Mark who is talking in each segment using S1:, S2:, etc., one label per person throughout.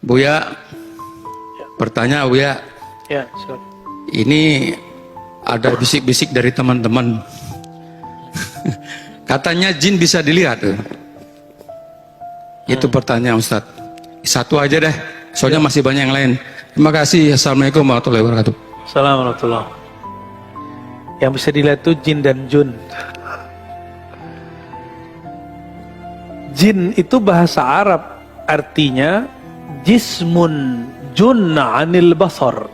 S1: Buya, bertanya Buya,
S2: Ya, sure.
S1: ini ada bisik-bisik dari teman-teman. Katanya jin bisa dilihat. Itu pertanyaan Ustadz. Satu aja deh, soalnya masih banyak yang lain. Terima kasih. Assalamualaikum warahmatullahi wabarakatuh.
S2: Assalamualaikum. Yang bisa dilihat itu jin dan jun. Jin itu bahasa Arab, artinya jismun junna anil basar.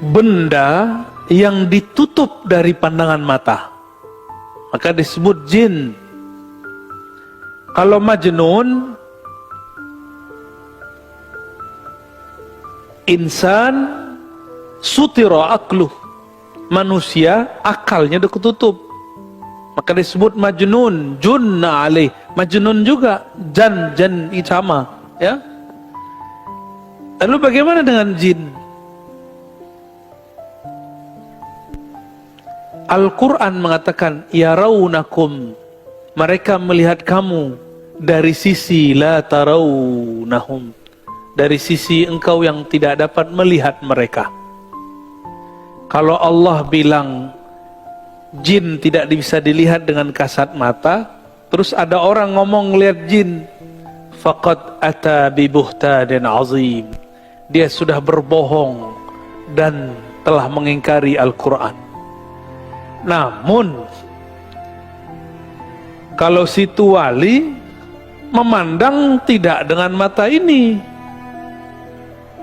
S2: Benda yang ditutup dari pandangan mata, maka disebut jin. Kalau majnun, insan sutira akluh, manusia akalnya udah ketutup, maka disebut majnun. Junna alaih, majnun juga, jan sama, ya. Lalu bagaimana dengan jin? Al-Quran mengatakan, yarawnakum, mereka melihat kamu dari sisi la tarawnahum, dari sisi engkau yang tidak dapat melihat mereka. Kalau Allah bilang jin tidak bisa dilihat dengan kasat mata, terus ada orang ngomong lihat jin, faqad ata bi buhtanin azim, dia sudah berbohong dan telah mengingkari Al-Quran. Namun kalau situ wali memandang tidak dengan mata ini,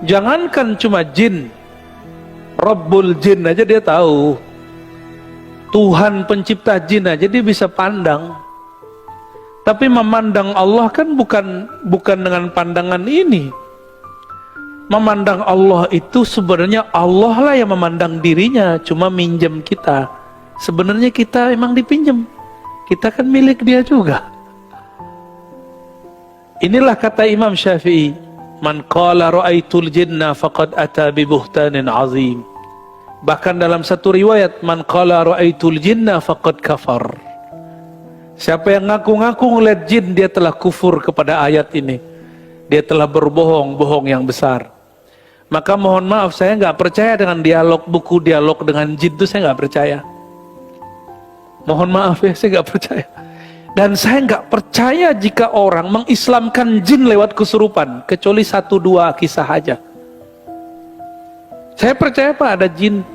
S2: jangankan cuma jin, Rabbul jin aja dia tahu, Tuhan pencipta jin aja dia bisa pandang. Tapi memandang Allah kan bukan dengan pandangan ini. Memandang Allah itu sebenarnya Allah lah yang memandang dirinya, cuma minjem kita. Sebenarnya kita emang dipinjam, kita kan milik dia juga. Inilah kata Imam Syafi'i, man qala ra'aitul jinna faqad ata bi buhtanin azim. Bahkan dalam satu riwayat, man qala ra'aitul jinna faqad kafar. Siapa yang ngaku-ngaku ngeliat jin, dia telah kufur kepada ayat ini. Dia telah berbohong yang besar. Maka mohon maaf, saya nggak percaya dengan buku dialog dengan jin itu, saya nggak percaya. Mohon maaf ya, saya nggak percaya. Dan saya nggak percaya jika orang mengislamkan jin lewat kesurupan, kecuali 1-2 kisah aja. Saya percaya Pak ada jin.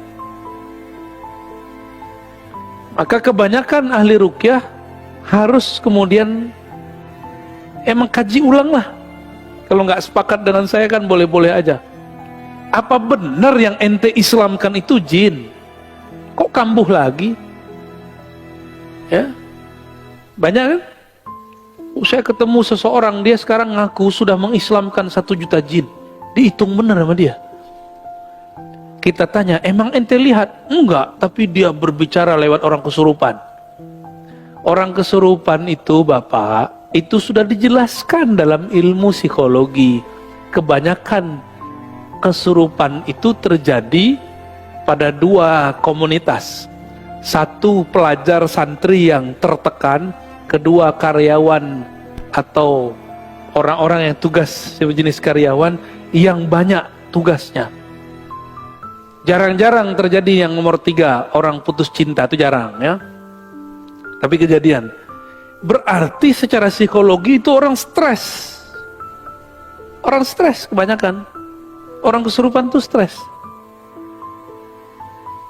S2: Maka kebanyakan ahli ruqyah harus kemudian emang kaji ulang lah. Kalau nggak sepakat dengan saya kan boleh-boleh aja. Apa benar yang ente islamkan itu jin? Kok kambuh lagi? Ya, banyak kan? Saya ketemu seseorang, dia sekarang ngaku sudah mengislamkan 1 juta jin. Dihitung benar sama dia. Kita tanya, emang ente lihat? Enggak, tapi dia berbicara lewat orang kesurupan. Orang kesurupan itu Bapak, itu sudah dijelaskan dalam ilmu psikologi. Kebanyakan kesurupan itu terjadi pada 2 komunitas. 1 pelajar santri yang tertekan, kedua karyawan atau orang-orang yang tugas sejenis karyawan yang banyak tugasnya. Jarang-jarang terjadi yang nomor 3, orang putus cinta, itu jarang ya. Tapi kejadian. Berarti secara psikologi itu orang stres. Orang stres kebanyakan. Orang kesurupan itu stres.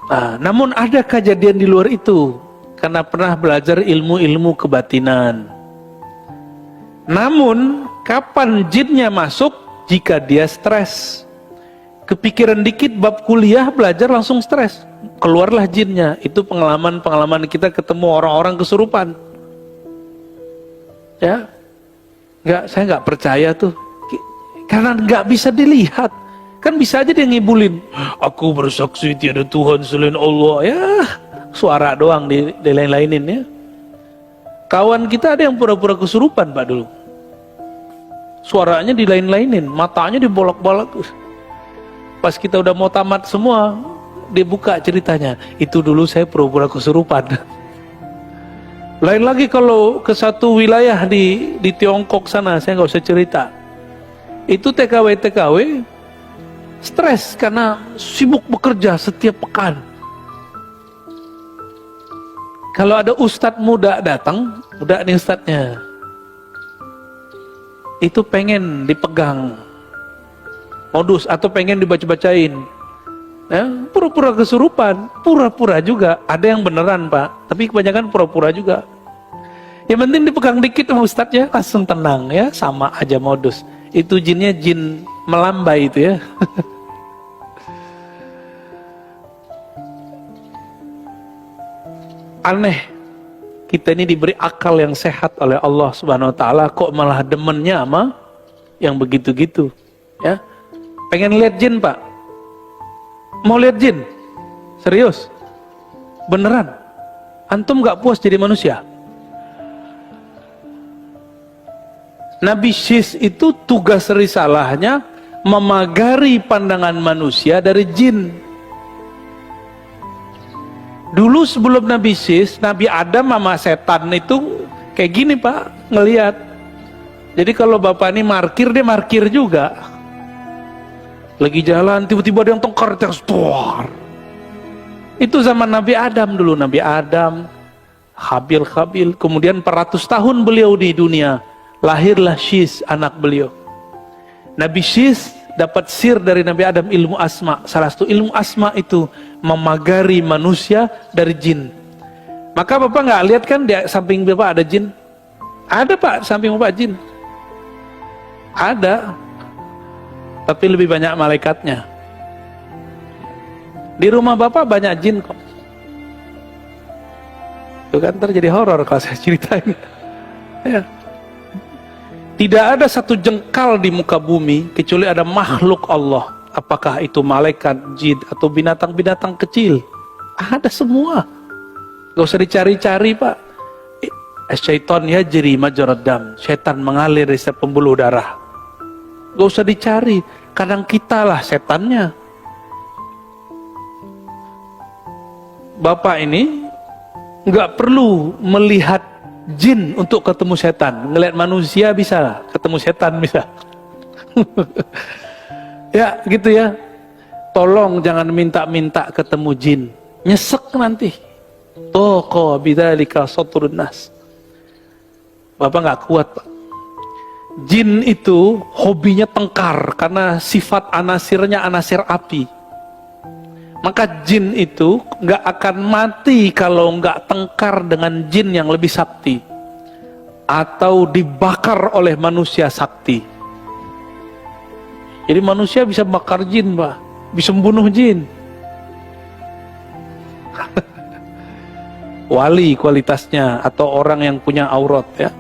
S2: Nah, namun ada kejadian di luar itu, karena pernah belajar ilmu-ilmu kebatinan. Namun, kapan jinnya masuk? Jika dia stres. Kepikiran dikit bab kuliah, belajar langsung stres. Keluarlah jinnya. Itu pengalaman-pengalaman kita ketemu orang-orang kesurupan. Ya, saya nggak percaya tuh. Karena nggak bisa dilihat. Kan bisa aja dia ngibulin, aku bersaksi tiada Tuhan selain Allah. Ya, suara doang di lain-lainin ya. Kawan kita ada yang pura-pura kesurupan Pak dulu. Suaranya di lain-lainin, matanya dibolak-balik. Pas kita udah mau tamat semua, dia buka ceritanya. Itu dulu saya pura-pura kesurupan. Lain lagi kalau ke satu wilayah di Tiongkok sana, saya nggak usah cerita. Itu TKW stres karena sibuk bekerja setiap pekan. Kalau ada ustadz muda datang, muda nih ustadznya, itu pengen dipegang modus atau pengen dibaca-bacain. Ya, pura-pura kesurupan, pura-pura juga. Ada yang beneran Pak, tapi kebanyakan pura-pura juga. Yang penting dipegang dikit sama ustadznya, langsung tenang ya, sama aja modus. Itu jinnya jin melambai itu ya. Aneh, kita ini diberi akal yang sehat oleh Allah Subhanahu Wa Taala, kok malah demennya sama yang begitu-gitu, ya. Pengen lihat jin Pak? Mau lihat jin? Serius? Beneran? Antum gak puas jadi manusia? Nabi Syis itu tugas risalahnya memagari pandangan manusia dari jin. Dulu sebelum Nabi Syis, Nabi Adam sama setan itu kayak gini Pak, ngelihat. Jadi kalau bapak ini markir, dia markir juga. Lagi jalan, tiba-tiba ada yang tengkar, terstor. Itu zaman Nabi Adam dulu, Nabi Adam, Habil, kemudian 400 tahun beliau di dunia, lahirlah Syis, anak beliau. Nabi Syis dapat sir dari Nabi Adam, ilmu asma. Salah satu ilmu asma itu memagari manusia dari jin. Maka bapak nggak lihat kan di samping bapak ada jin? Ada Pak, samping bapak jin. Ada. Tapi lebih banyak malaikatnya. Di rumah bapak banyak jin kok. Itu kan terjadi horor kalau saya ceritain. Ya. Tidak ada satu jengkal di muka bumi kecuali ada makhluk Allah. Apakah itu malaikat, jin, atau binatang-binatang kecil? Ada semua. Gak usah dicari-cari Pak. Syaitan yajri majrad dam. Syaitan mengalir di setiap pembuluh darah. Gak usah dicari, kadang kita lah setannya. Bapak ini gak perlu melihat jin untuk ketemu setan. Ngelihat manusia bisa, ketemu setan bisa. Ya gitu ya. Tolong jangan minta-minta ketemu jin, nyesek nanti. Toko bidzalika satrun nas. Bapak gak kuat Pak. Jin itu hobinya tengkar karena sifat anasirnya anasir api. Maka jin itu nggak akan mati kalau nggak tengkar dengan jin yang lebih sakti atau dibakar oleh manusia sakti. Jadi manusia bisa bakar jin Pak, bisa membunuh jin. Wali kualitasnya atau orang yang punya aurat ya.